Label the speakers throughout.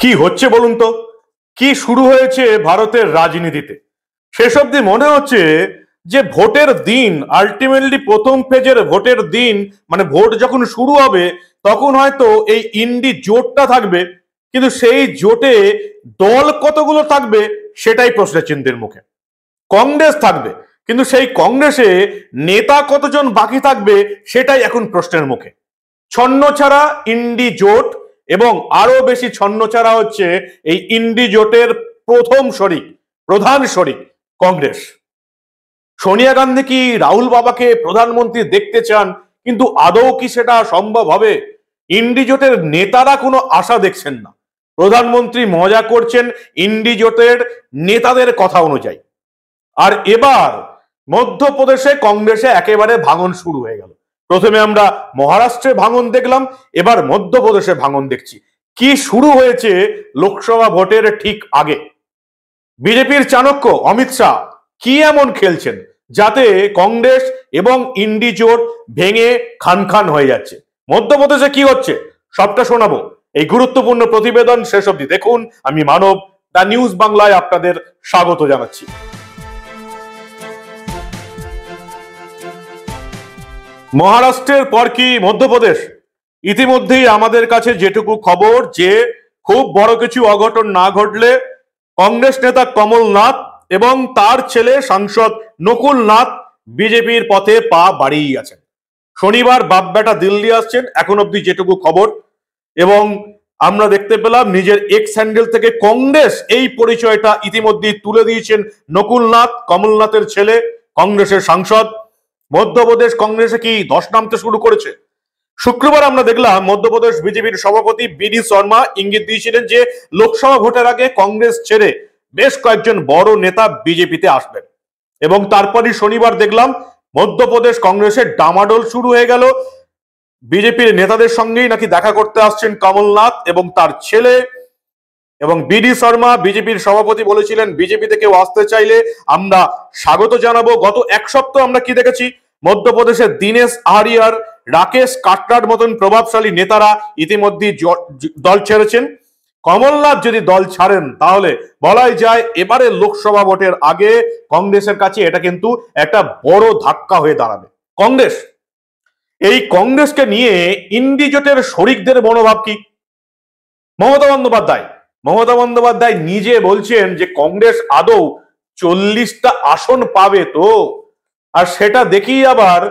Speaker 1: কি হচ্ছে বলুন তো? কি শুরু হয়েছে ভারতের রাজনীতিতে? শেষ অবধি মনে হচ্ছে যে ভোটের দিন, আলটিমেটলি প্রথম ফেজের ভোটের দিন, মানে ভোট যখন শুরু হবে তখন হয়তো এই ইন্ডি জোটটা থাকবে, কিন্তু সেই জোটে দল কতগুলো থাকবে সেটাই প্রশ্নের চিহ্নের মুখে। কংগ্রেস থাকবে, কিন্তু সেই কংগ্রেসে নেতা কতজন বাকি থাকবে সেটাই এখন প্রশ্নের মুখে। ছন্নছাড়া ইন্ডি জোট, এবং আরো বেশি ছন্নছাড়া হচ্ছে এই ইন্ডি জোটের প্রথম শরিক, প্রধান শরিক কংগ্রেস। সোনিয়া গান্ধী কি রাহুল বাবাকে প্রধানমন্ত্রী দেখতে চান, কিন্তু আদৌ কি সেটা সম্ভব হবে? ইন্ডি জোটের নেতারা কোনো আশা দেখছেন না, প্রধানমন্ত্রী মজা করছেন ইন্ডি জোটের নেতাদের কথা অনুযায়ী। আর এবার মধ্যপ্রদেশে কংগ্রেসে একেবারে ভাঙন শুরু হয়ে গেল। প্রথমে আমরা মহারাষ্ট্রে ভাঙন দেখলাম, এবার মধ্যপ্রদেশে ভাঙন দেখছি। কি শুরু হয়েছে লোকসভা ভোটের ঠিক আগে? বিজেপির চাণক্য অমিত শাহ কি এমন খেলছেন যাতে কংগ্রেস এবং ইন্ডি জোট ভেঙে খান খান হয়ে যাচ্ছে? মধ্যপ্রদেশে কি হচ্ছে সবটা শোনাবো এই গুরুত্বপূর্ণ প্রতিবেদন। শেষ অবধি দেখুন। আমি মানব, দা নিউজ বাংলায় আপনাদের স্বাগত জানাচ্ছি। মহারাষ্ট্রের পর কি মধ্যপ্রদেশ? ইতিমধ্যেই আমাদের কাছে যেটুকু খবর, যে খুব বড় কিছু অঘটন না ঘটলে কংগ্রেস নেতা কমলনাথ এবং তার ছেলে সাংসদ নকুল নাথ বিজেপির পথে পা বাড়িয়ে আছেন। শনিবার বাপ বেটা দিল্লি আসছেন, এখন অব্দি যেটুকু খবর। এবং আমরা দেখতে পেলাম নিজের এক্স হ্যান্ডেল থেকে কংগ্রেস এই পরিচয়টা ইতিমধ্যেই তুলে দিয়েছেন নকুল নাথ, কমলনাথের ছেলে, কংগ্রেসের সাংসদ। মধ্যপ্রদেশ কংগ্রেসে কি ধস নামতে শুরু করেছে? শুক্রবার আমরা দেখলাম মধ্যপ্রদেশ বিজেপির সভাপতি বিডি শর্মা ইঙ্গিত দিয়েছিলেন যে লোকসভা ভোটের আগে কংগ্রেস ছেড়ে বেশ কয়েকজন বড় নেতা বিজেপিতে আসবেন। এবং তারপরই শনিবার দেখলাম মধ্যপ্রদেশ কংগ্রেসের ডামাডোল শুরু হয়ে গেল। বিজেপির নেতাদের সঙ্গেই নাকি দেখা করতে আসছেন কমলনাথ এবং তার ছেলে। এবং বিডি শর্মা বিজেপির সভাপতি বলেছিলেন বিজেপিতে কেউ আসতে চাইলে আমরা স্বাগত জানাবো। গত এক সপ্তাহ আমরা কি দেখেছি? মধ্যপ্রদেশের দীনেশ আরিয়ার, রাকেশ কাটরার মতন প্রভাবশালী নেতারা ইতিমধ্যে দল ছেড়েছেন। কমলনাথ যদি দল ছাড়েন তাহলে বলাই যায় এবারে লোকসভা ভোটের আগে কংগ্রেসের কাছে এটা কিন্তু একটা বড় ধাক্কা হয়ে দাঁড়াবে। কংগ্রেস, এই কংগ্রেসকে নিয়ে ইন্ডি জোটের শরিকদের মনোভাব কি? মমতা বন্দ্যোপাধ্যায় নিজে বলছেন যে কংগ্রেস আদৌ 40টা আসন পাবে তো? আর সেটা দেখি আবার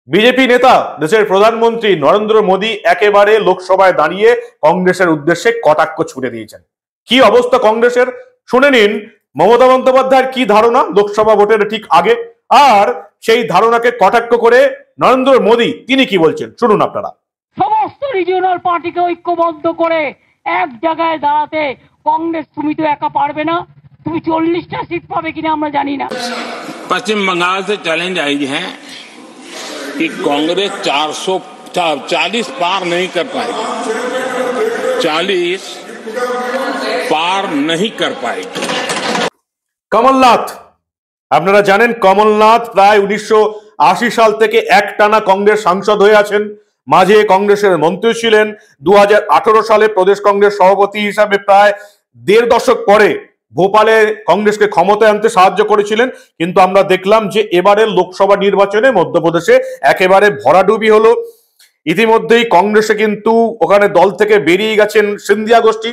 Speaker 1: বিজেপি নেতা, দেশের প্রধানমন্ত্রী নরেন্দ্র মোদী একেবারে লোকসভায় দাঁড়িয়ে কংগ্রেসের উদ্দেশ্যে কটাক্ষ ছুড়ে দিয়েছেন। কি অবস্থা কংগ্রেসের শুনে নিন। মমতা বন্দ্যোপাধ্যায়ের কি ধারণা লোকসভা ভোটের ঠিক আগে, আর সেই ধারণাকে কটাক্ষ করে নরেন্দ্র মোদী তিনি কি বলছেন শুনুন আপনারা।
Speaker 2: সমস্ত রিজিওনাল পার্টিকে ঐক্যবদ্ধ করে এক জায়গায় দাঁড়াতে कांग्रेस তুমি তো একা পারবে না, তুমি 40টা সিট পাবে কিনা আমরা জানি না।
Speaker 3: पश्चिम बंगाल से चैलेंज आई है कि कांग्रेस 440 पार नहीं कर पाएगी, 40 पार नहीं कर पाएगी।
Speaker 1: কমলনাথ, আপনারা জানেন কমলনাথ প্রায় 1980 সাল থেকে একটানা কংগ্রেস সাংসদ হয়ে আছেন। মাঝে কংগ্রেসের মন্ত্রী ছিলেন। 2018 সালে প্রদেশ কংগ্রেস সভাপতি হিসাবে প্রায় 1.5 দশক পরে ভোপালে কংগ্রেসকে ক্ষমতায় আনতে সাহায্য করেছিলেন। কিন্তু আমরা দেখলাম যে এবারের লোকসভা নির্বাচনে মধ্যপ্রদেশে একেবারে ভরাডুবি হলো। ইতিমধ্যেই কংগ্রেসে কিন্তু ওখানে দল থেকে বেরিয়ে গেছেন সিন্ধিয়া গোষ্ঠী,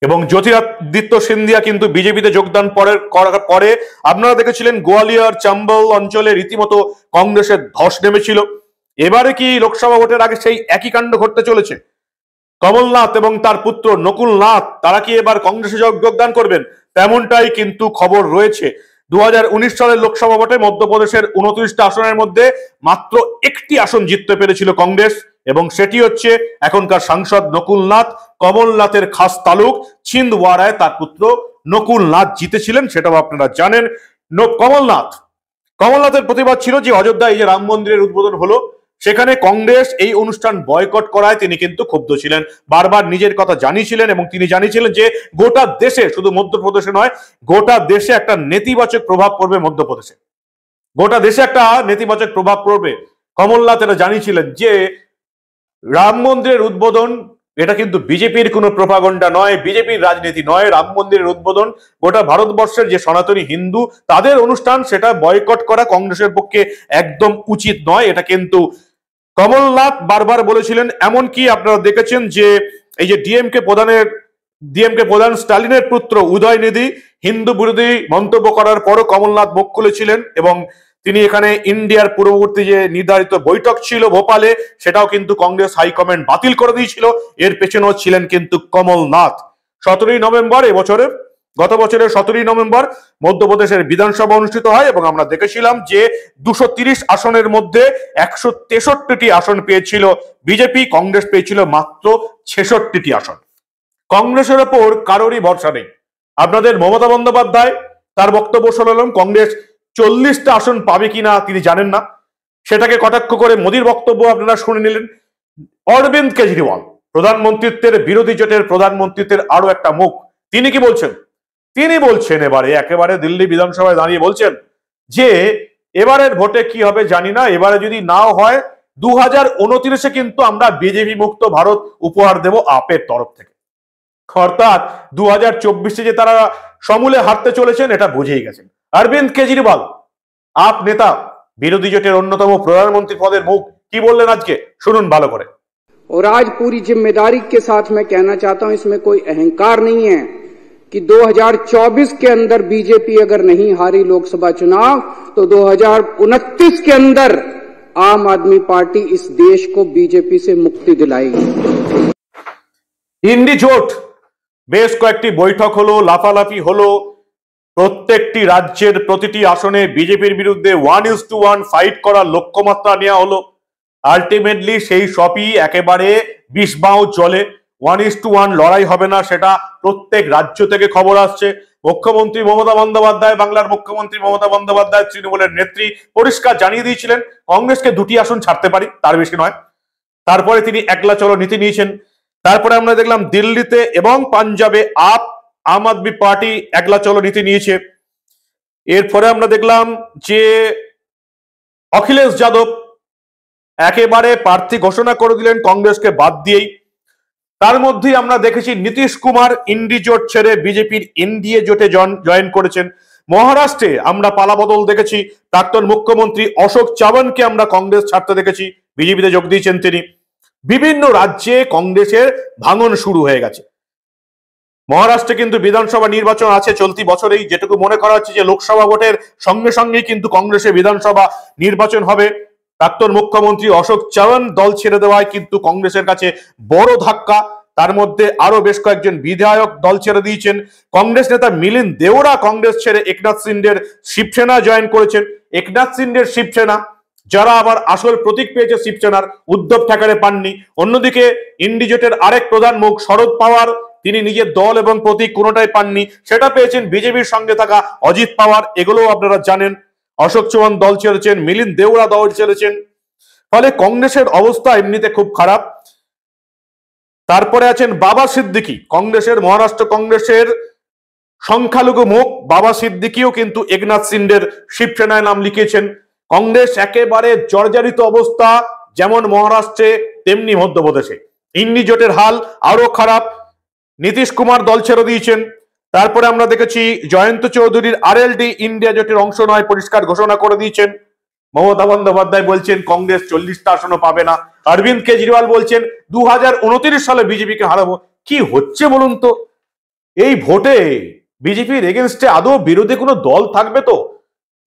Speaker 1: এবং জ্যোতিরাদিত্য সিন্ধিয়া কিন্তু বিজেপিতে যোগদান করার পরে আপনারা দেখেছিলেন গোয়ালিয়র, চম্বল অঞ্চলে রীতিমতো কংগ্রেসের ধস নেমেছিল। এবারে কি লোকসভা ভোটের আগে সেই একই কাণ্ড ঘটতে চলেছে? কমলনাথ এবং তার পুত্র নকুল নাথ তারা কি এবার কংগ্রেসে যোগদান করবেন? তেমনটাই কিন্তু খবর রয়েছে। 2019 সালের লোকসভা ভোটে মধ্যপ্রদেশের 29টা আসনের মধ্যে মাত্র একটি আসন জিততে পেরেছিল কংগ্রেস, এবং সেটি হচ্ছে এখনকার সাংসদ নকুল নাথ। কমলনাথের খাস তালুক ছিন্দওয়ারায় তার পুত্র নকুল নাথ জিতেছিলেন, সেটাও আপনারা জানেন। কমলনাথের প্রতিবাদ ছিল যে অযোধ্যায় এই যে রাম মন্দিরের উদ্বোধন হলো সেখানে কংগ্রেস এই অনুষ্ঠান বয়কট করায় তিনি কিন্তু ক্ষুব্ধ ছিলেন, বারবার নিজের কথা জানিয়েছিলেন। এবং তিনি জানিয়েছিলেন যে গোটা দেশে, শুধু মধ্যপ্রদেশে নয়, গোটা দেশে একটা নেতিবাচক প্রভাব পড়বে মধ্যপ্রদেশে, গোটা দেশে একটা নেতিবাচক প্রভাব পড়বে। কমলনাথ এটা জানিয়েছিলেন যে রাম মন্দিরের উদ্বোধন এটা কিন্তু বিজেপির কোনো প্রোপাগন্ডা নয়, বিজেপির রাজনীতি নয়। রাম মন্দিরের উদ্বোধন গোটা ভারতবর্ষের যে সনাতনী হিন্দু তাদের অনুষ্ঠান, সেটা বয়কট করা কংগ্রেসের পক্ষে একদম উচিত নয়। এটা কিন্তু কমলনাথ বারবার বলেছিলেন। এমনকি আপনারা দেখেছেন যে এই যে ডিএমকে প্রধান স্টালিনের পুত্র উদয়নিধি হিন্দু বিরোধী মন্তব্য করার পরও কমলনাথ মুখ খুলেছিলেন, এবং তিনি এখানে ইন্ডিয়ার পূর্ববর্তী যে নির্ধারিত বৈঠক ছিল ভোপালে, সেটাও কিন্তু কংগ্রেস হাইকমান্ড বাতিল করে দিয়েছিল। এর পেছনেও ছিলেন কিন্তু কমলনাথ। 17ই নভেম্বর গত বছরের 17ই নভেম্বর মধ্যপ্রদেশের বিধানসভা অনুষ্ঠিত হয়, এবং আমরা দেখেছিলাম যে 230 আসনের মধ্যে 163টি আসন পেয়েছিল বিজেপি, কংগ্রেস পেয়েছিল মাত্র 66টি আসন। কংগ্রেসের ওপর কারোরই ভরসা নেই। আপনাদের মমতা বন্দ্যোপাধ্যায় তার বক্তব্য শুনলাম, কংগ্রেস 40টা আসন পাবে কিনা তিনি জানেন না, সেটাকে কটাক্ষ করে মোদির বক্তব্য আপনারা শুনে নিলেন। অরবিন্দ কেজরিওয়াল প্রধানমন্ত্রীত্বের বিরোধী জোটের প্রধানমন্ত্রীত্বের আরো একটা মুখ, তিনি কি বলছেন? তিনি বলছেন একেবারে দিল্লি বিধানসভায় দাঁড়িয়ে বলছেন যে এবারের ভোটে কি হবে জানি না, এবারে যদি নাও হয় 2029-এ কিন্তু আমরা বিজেপি মুক্ত ভারত উপহার দেব আপের তরফ থেকে। অর্থাৎ 2024-এ যে তারা সমূলে হারতে চলেছেন এটা বুঝেই গেছেন। অরবিন্দ কেজরিওয়াল আপ নেতা, বিরোধী জোটের অন্যতম প্রধানমন্ত্রী পদের মুখ, কি বললেন আজকে শুনুন ভালো করে।
Speaker 4: और आज पूरी जिम्मेदारी के साथ मैं कहना चाहता हूं, इसमें कोई अहंकार नहीं है कि 2024 के अंदर बीजेपी अगर नहीं हारी लोकसभा चुनाव तो 2029 के अंदर आम आदमी पार्टी इस देश को बीजेपी से मुक्ति दिलाएगी।
Speaker 1: ইন্ডি জোট বেশ কয়েকটি বৈঠক হলো, লাফালাফি হলো, প্রত্যেকটি রাজ্যের প্রতিটি আসনে বিজেপির বিরুদ্ধে 1:1 ফাইট করার লক্ষ্যমাত্রা নেওয়া হলো। আলটিমেটলি সেই সবই একেবারে বিষবাও জলে। 1:1 লড়াই হবে না, সেটা প্রত্যেক রাজ্য থেকে খবর আসছে। মুখ্যমন্ত্রী মমতা বন্দ্যোপাধ্যায়, বাংলার মুখ্যমন্ত্রী মমতা বন্দ্যোপাধ্যায় তৃণমূলের নেত্রী পরিষ্কার জানিয়ে দিয়েছিলেন কংগ্রেসকে 2টি আসন ছাড়তে পারি, তার বেশি নয়। তারপরে তিনি একলা চলো নীতি নিয়েছেন। তারপরে আমরা দেখলাম দিল্লিতে এবং পাঞ্জাবে আম আদমি পার্টি একলা চলো নীতি নিয়েছে। এরপরে আমরা দেখলাম যে অখিলেশ যাদব একেবারে প্রার্থী ঘোষণা করে দিলেন কংগ্রেসকে বাদ দিয়েই। তার মধ্যেই আমরা দেখেছি নীতিশ কুমার ইন্ডি জোট ছেড়ে বিজেপির এনডিএ জোটে জয়েন করেছেন। মহারাষ্ট্রে আমরা পালাবদল দেখেছি, প্রাক্তন মুখ্যমন্ত্রী অশোক চাওয়ানকে আমরা কংগ্রেস ছাড়তে দেখেছি, বিজেপিতে যোগ দিয়েছেন তিনি। বিভিন্ন রাজ্যে কংগ্রেসের ভাঙন শুরু হয়ে গেছে। মহারাষ্ট্রে কিন্তু বিধানসভা নির্বাচন আছে চলতি বছরেই, যেটুকু মনে করা হচ্ছে যে লোকসভা ভোটের সঙ্গে সঙ্গেই কিন্তু কংগ্রেসের বিধানসভা নির্বাচন হবে। প্রাক্তন মুখ্যমন্ত্রী অশোক চাওয়ান দল ছেড়ে দেওয়ায় কিন্তু কংগ্রেসের কাছে বড় ধাক্কা। তার মধ্যে আরো বেশ কয়েকজন বিধায়ক দল ছেড়ে দিয়েছেন। কংগ্রেস নেতা মিলিন্দ দেওরা কংগ্রেস ছেড়ে একনাথ শিন্ডের শিবসেনা জয়েন করেছেন। একনাথ শিন্ডের শিবসেনা, যারা আবার আসল প্রতীক পেয়েছে শিবসেনার, উদ্ধব ঠাকরে পাননি। অন্যদিকে ইন্ডি জোটের আরেক প্রধান মুখ শরদ পাওয়ার, তিনি নিজের দল এবং প্রতীক কোনোটাই পাননি, সেটা পেয়েছেন বিজেপির সঙ্গে থাকা অজিত পাওয়ার, এগুলোও আপনারা জানেন। অশোক চৌহান দল ছেড়েছেন, মিলিন্দ দেওরা দল ছেড়েছেন। ফলে কংগ্রেসের অবস্থা এমনিতে খুব খারাপ। তারপরে আছেন বাবা সিদ্দিকি, কংগ্রেসের মহারাষ্ট্র কংগ্রেসের সংখ্যালঘু মুখ বাবা সিদ্দিকিও কিন্তু একনাথ শিন্ডের শিবসেনায় নাম লিখিয়েছেন। কংগ্রেস একেবারে জর্জরিত অবস্থা, যেমন মহারাষ্ট্রে তেমনি মধ্যপ্রদেশে। ইন্ডি জোটের হাল আরো খারাপ, নীতিশ কুমার দল ছেড়ে দিয়েছেন। তারপরে আমরা দেখেছি জয়ন্ত চৌধুরীর আরএলডি ইন্ডিয়া জোটের অংশ নয়, পরিষ্কার ঘোষণা করে দিয়েছেন। মমতা বন্দ্যোপাধ্যায় বলছেন কংগ্রেস 40টা আসনও পাবে না। অরবিন্দ কেজরিওয়াল বলছেন 2029 সালে বিজেপিকে হারাবো। কি হচ্ছে বলুন তো? এই ভোটে বিজেপির এগেনস্টে আদৌ বিরোধী কোনো দল থাকবে তো?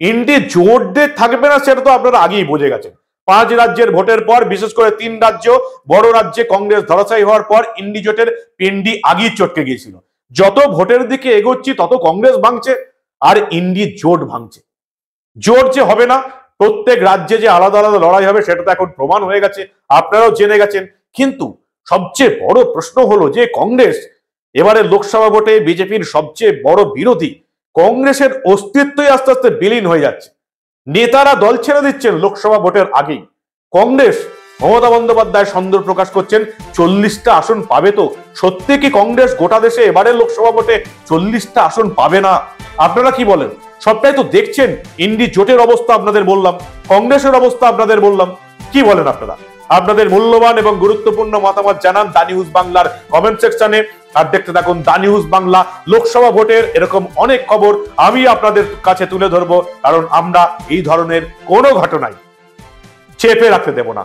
Speaker 1: ইন্ডি জোট থাকবে না, সেটা তো আপনারা আগেই বুঝে গেছেন। 5 রাজ্যের ভোটের পর, বিশেষ করে 3 রাজ্য বড় রাজ্যে কংগ্রেস ধরাশায়ী হওয়ার পর ইন্ডি জোটের পিন্ডি আগেই চটকে গিয়েছিল। যত ভোটের দিকে এগোচ্ছি তত কংগ্রেস ভাঙছে আর ইন্ডি জোট ভাঙছে। জোট যে হবে না, প্রত্যেক রাজ্যে যে আলাদা আলাদা লড়াই হবে সেটা তো এখন প্রমাণ হয়ে গেছে, আপনারাও জেনে গেছেন। কিন্তু সবচেয়ে বড় প্রশ্ন হলো যে কংগ্রেস এবারে লোকসভা ভোটে বিজেপির সবচেয়ে বড় বিরোধী, কংগ্রেসের অস্তিত্বই আস্তে আস্তে বিলীন হয়ে যাচ্ছে। নেতারা দল ছেড়ে দিচ্ছেন লোকসভা ভোটের আগেই। কংগ্রেস, মমতা বন্দ্যোপাধ্যায় সন্দেহ প্রকাশ করছেন 40টা আসন পাবে তো? সত্যি কি কংগ্রেস গোটা দেশে এবারে লোকসভা ভোটে 40টা আসন পাবে না? আপনারা কি বলেন? সবটাই তো দেখছেন। ইন্ডি জোটের অবস্থা আপনাদের বললাম, কংগ্রেসের অবস্থা আপনাদের বললাম, কি বলেন আপনারা? আপনাদের মূল্যবান এবং গুরুত্বপূর্ণ মতামত জানান দা নিউজ বাংলার কমেন্ট সেকশনে। আর দেখতে থাকুন দা নিউজ বাংলা। লোকসভা ভোটের এরকম অনেক খবর আমি আপনাদের কাছে তুলে ধরবো, কারণ আমরা এই ধরনের কোনো ঘটনাই চেপে রাখতে দেব না।